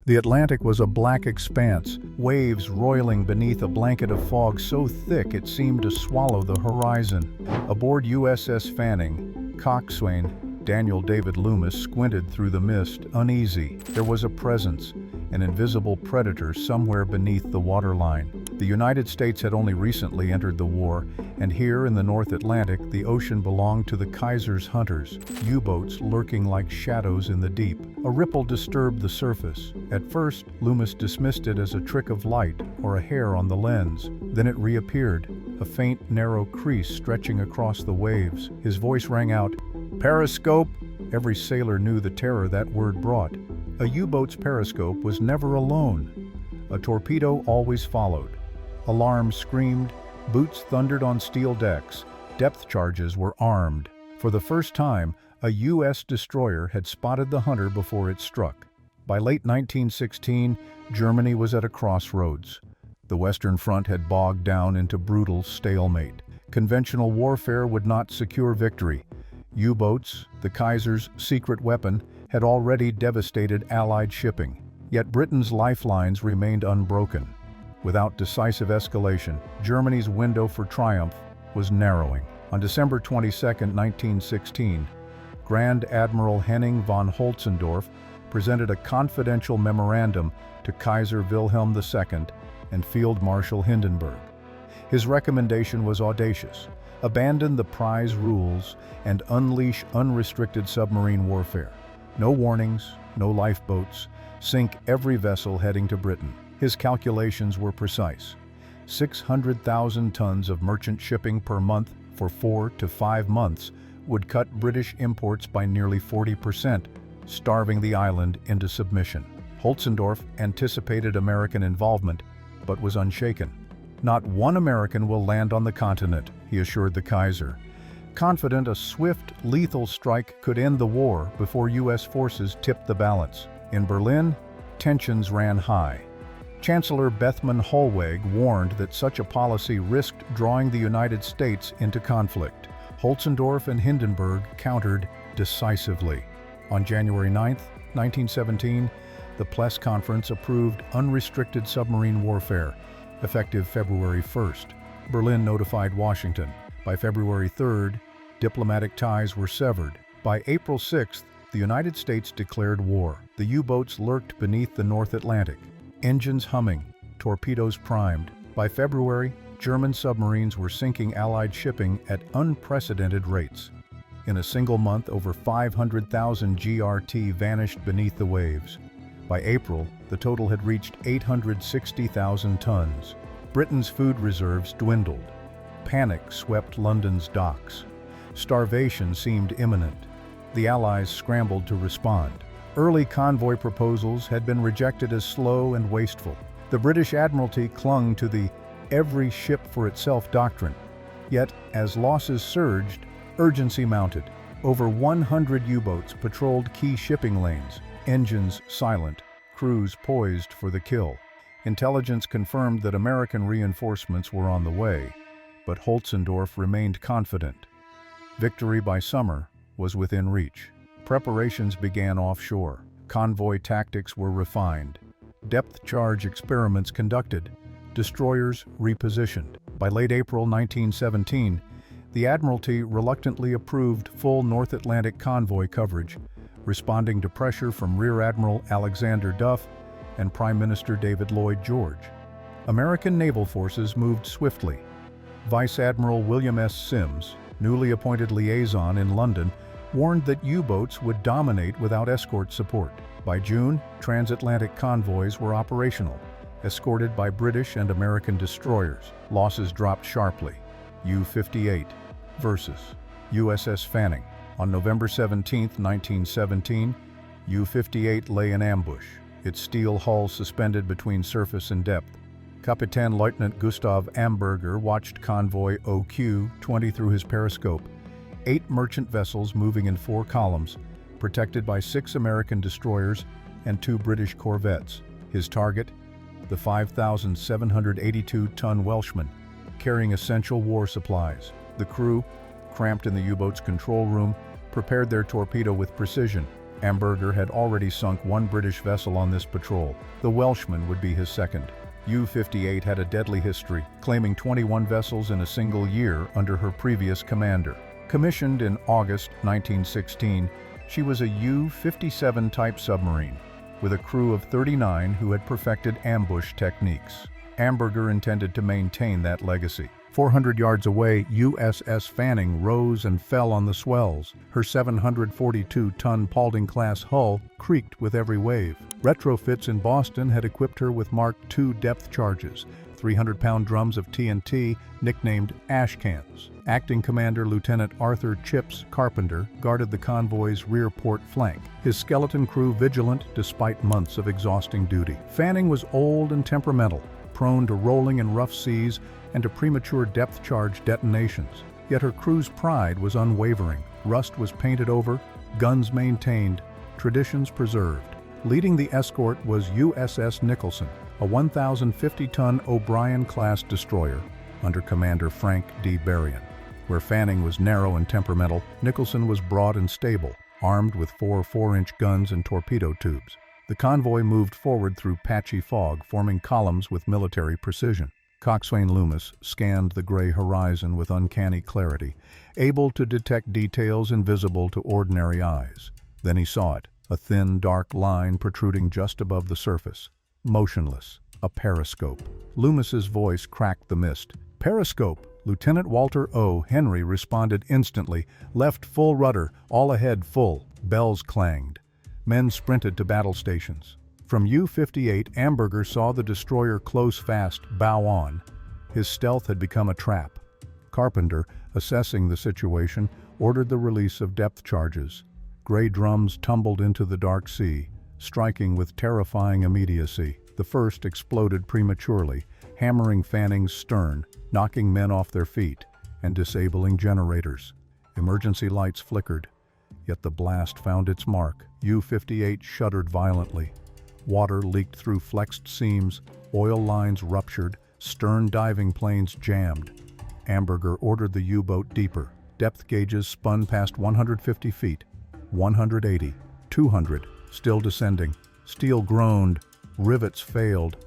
The Atlantic was a black expanse, waves roiling beneath a blanket of fog so thick it seemed to swallow the horizon. Aboard USS Fanning, Coxswain Daniel David Loomis squinted through the mist, uneasy. There was a presence, an invisible predator somewhere beneath the waterline. The United States had only recently entered the war, and here in the North Atlantic, the ocean belonged to the Kaiser's hunters, U-boats lurking like shadows in the deep. A ripple disturbed the surface. At first, Loomis dismissed it as a trick of light or a hair on the lens. Then it reappeared, a faint, narrow crease stretching across the waves. His voice rang out, "Periscope!" Every sailor knew the terror that word brought. A U-boat's periscope was never alone. A torpedo always followed. Alarms screamed, boots thundered on steel decks, depth charges were armed. For the first time, a U.S. destroyer had spotted the hunter before it struck. By late 1916, Germany was at a crossroads. The Western Front had bogged down into brutal stalemate. Conventional warfare would not secure victory. U-boats, the Kaiser's secret weapon, had already devastated Allied shipping. Yet Britain's lifelines remained unbroken. Without decisive escalation, Germany's window for triumph was narrowing. On December 22, 1916, Grand Admiral Henning von Holzendorf presented a confidential memorandum to Kaiser Wilhelm II and Field Marshal Hindenburg. His recommendation was audacious: abandon the prize rules and unleash unrestricted submarine warfare. No warnings, no lifeboats, sink every vessel heading to Britain. His calculations were precise. 600,000 tons of merchant shipping per month for 4 to 5 months would cut British imports by nearly 40%, starving the island into submission. Holzendorf anticipated American involvement, but was unshaken. "Not one American will land on the continent," he assured the Kaiser, confident a swift, lethal strike could end the war before U.S. forces tipped the balance. In Berlin, tensions ran high. Chancellor Bethmann Hollweg warned that such a policy risked drawing the United States into conflict. Holzendorf and Hindenburg countered decisively. On January 9, 1917, the Pless Conference approved unrestricted submarine warfare, effective February 1st. Berlin notified Washington. By February 3rd, diplomatic ties were severed. By April 6th, the United States declared war. The U-boats lurked beneath the North Atlantic, engines humming, torpedoes primed. By February, German submarines were sinking Allied shipping at unprecedented rates. In a single month, over 500,000 GRT vanished beneath the waves. By April, the total had reached 860,000 tons. Britain's food reserves dwindled. Panic swept London's docks. Starvation seemed imminent. The Allies scrambled to respond. Early convoy proposals had been rejected as slow and wasteful. The British Admiralty clung to the "every ship for itself" doctrine. Yet, as losses surged, urgency mounted. Over 100 U-boats patrolled key shipping lanes, engines silent, crews poised for the kill. Intelligence confirmed that American reinforcements were on the way, but Holzendorf remained confident. Victory by summer was within reach. Preparations began offshore. Convoy tactics were refined. Depth charge experiments conducted. Destroyers repositioned. By late April 1917, the Admiralty reluctantly approved full North Atlantic convoy coverage, responding to pressure from Rear Admiral Alexander Duff and Prime Minister David Lloyd George. American naval forces moved swiftly. Vice Admiral William S. Sims, newly appointed liaison in London, warned that U-boats would dominate without escort support. By June, transatlantic convoys were operational, escorted by British and American destroyers. Losses dropped sharply. U-58 versus USS Fanning. On November 17, 1917, U-58 lay in ambush, its steel hull suspended between surface and depth. Kapitän Lieutenant Gustav Amberger watched convoy OQ-20 through his periscope. 8 merchant vessels moving in 4 columns, protected by 6 American destroyers and 2 British corvettes. His target, the 5,782-ton Welshman, carrying essential war supplies. The crew, cramped in the U-boat's control room, prepared their torpedo with precision. Amberger had already sunk one British vessel on this patrol. The Welshman would be his second. U-58 had a deadly history, claiming 21 vessels in a single year under her previous commander. Commissioned in August 1916, she was a U-57 type submarine, with a crew of 39 who had perfected ambush techniques. Amberger intended to maintain that legacy. 400 yards away, USS Fanning rose and fell on the swells. Her 742-ton Paulding-class hull creaked with every wave. Retrofits in Boston had equipped her with Mark II depth charges, 300-pound drums of TNT nicknamed ash cans. Acting Commander Lieutenant Arthur Chips Carpenter guarded the convoy's rear port flank, his skeleton crew vigilant despite months of exhausting duty. Fanning was old and temperamental, prone to rolling in rough seas and to premature depth charge detonations. Yet her crew's pride was unwavering. Rust was painted over, guns maintained, traditions preserved. Leading the escort was USS Nicholson, a 1,050-ton O'Brien-class destroyer under Commander Frank D. Berrien. Where Fanning was narrow and temperamental, Nicholson was broad and stable, armed with 4 4-inch guns and torpedo tubes. The convoy moved forward through patchy fog, forming columns with military precision. Coxswain Loomis scanned the gray horizon with uncanny clarity, able to detect details invisible to ordinary eyes. Then he saw it, a thin, dark line protruding just above the surface. Motionless, a periscope. Loomis's voice cracked the mist. "Periscope!" Lieutenant Walter O. Henry responded instantly. "Left full rudder, all ahead full." Bells clanged. Men sprinted to battle stations. From U-58, Amberger saw the destroyer close fast, bow on. His stealth had become a trap. Carpenter, assessing the situation, ordered the release of depth charges. Gray drums tumbled into the dark sea, striking with terrifying immediacy. The first exploded prematurely, hammering Fanning's stern, knocking men off their feet, and disabling generators. Emergency lights flickered, yet the blast found its mark. U-58 shuddered violently. Water leaked through flexed seams, oil lines ruptured, stern diving planes jammed. Amberger ordered the U-boat deeper. Depth gauges spun past 150 feet, 180, 200, still descending. Steel groaned, rivets failed.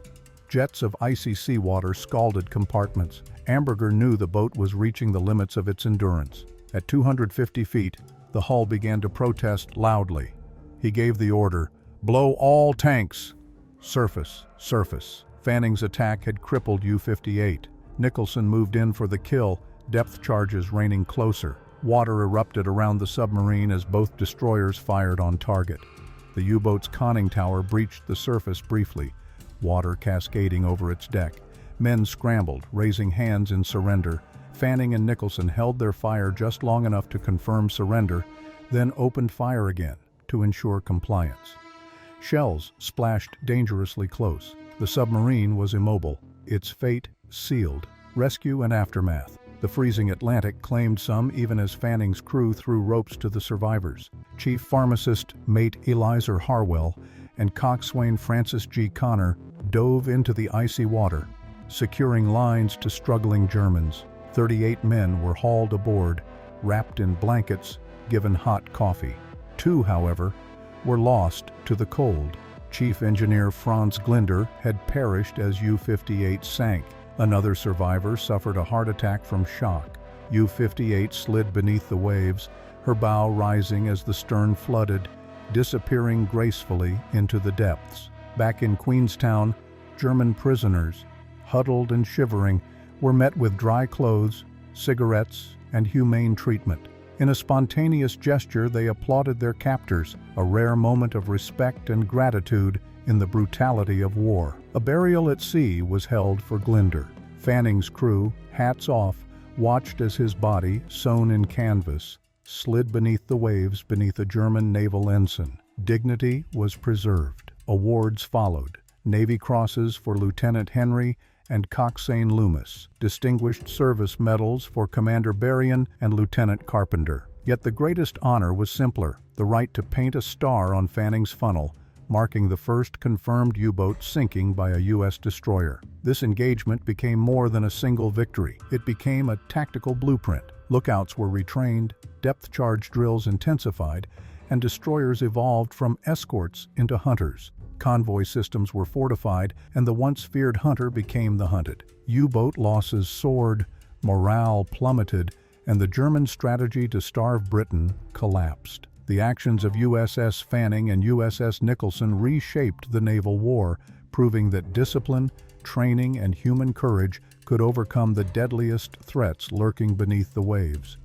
Jets of icy seawater scalded compartments. Amberger knew the boat was reaching the limits of its endurance. At 250 feet, the hull began to protest loudly. He gave the order, "Blow all tanks!" Surface, surface. Fanning's attack had crippled U-58. Nicholson moved in for the kill, depth charges raining closer. Water erupted around the submarine as both destroyers fired on target. The U-boat's conning tower breached the surface briefly, water cascading over its deck. Men scrambled, raising hands in surrender. Fanning and Nicholson held their fire just long enough to confirm surrender, then opened fire again to ensure compliance. Shells splashed dangerously close. The submarine was immobile, its fate sealed. Rescue and aftermath. The freezing Atlantic claimed some even as Fanning's crew threw ropes to the survivors. Chief Pharmacist Mate Eliezer Harwell and Coxswain Francis G. Connor dove into the icy water, securing lines to struggling Germans. 38 men were hauled aboard, wrapped in blankets, given hot coffee. 2, however, were lost to the cold. Chief Engineer Franz Glinder had perished as U-58 sank. Another survivor suffered a heart attack from shock. U-58 slid beneath the waves, her bow rising as the stern flooded, disappearing gracefully into the depths. Back in Queenstown, German prisoners, huddled and shivering, were met with dry clothes, cigarettes, and humane treatment. In a spontaneous gesture, they applauded their captors, a rare moment of respect and gratitude in the brutality of war. A burial at sea was held for Glinder. Fanning's crew, hats off, watched as his body, sewn in canvas, slid beneath the waves beneath a German naval ensign. Dignity was preserved. Awards followed. Navy Crosses for Lieutenant Henry and Coxswain Loomis, Distinguished Service Medals for Commander Berrien and Lieutenant Carpenter. Yet the greatest honor was simpler, the right to paint a star on Fanning's funnel, marking the first confirmed U-boat sinking by a U.S. destroyer. This engagement became more than a single victory. It became a tactical blueprint. Lookouts were retrained, depth charge drills intensified, and destroyers evolved from escorts into hunters. Convoy systems were fortified, and the once feared hunter became the hunted. U-boat losses soared, morale plummeted, and the German strategy to starve Britain collapsed. The actions of USS Fanning and USS Nicholson reshaped the naval war, proving that discipline, training, and human courage could overcome the deadliest threats lurking beneath the waves.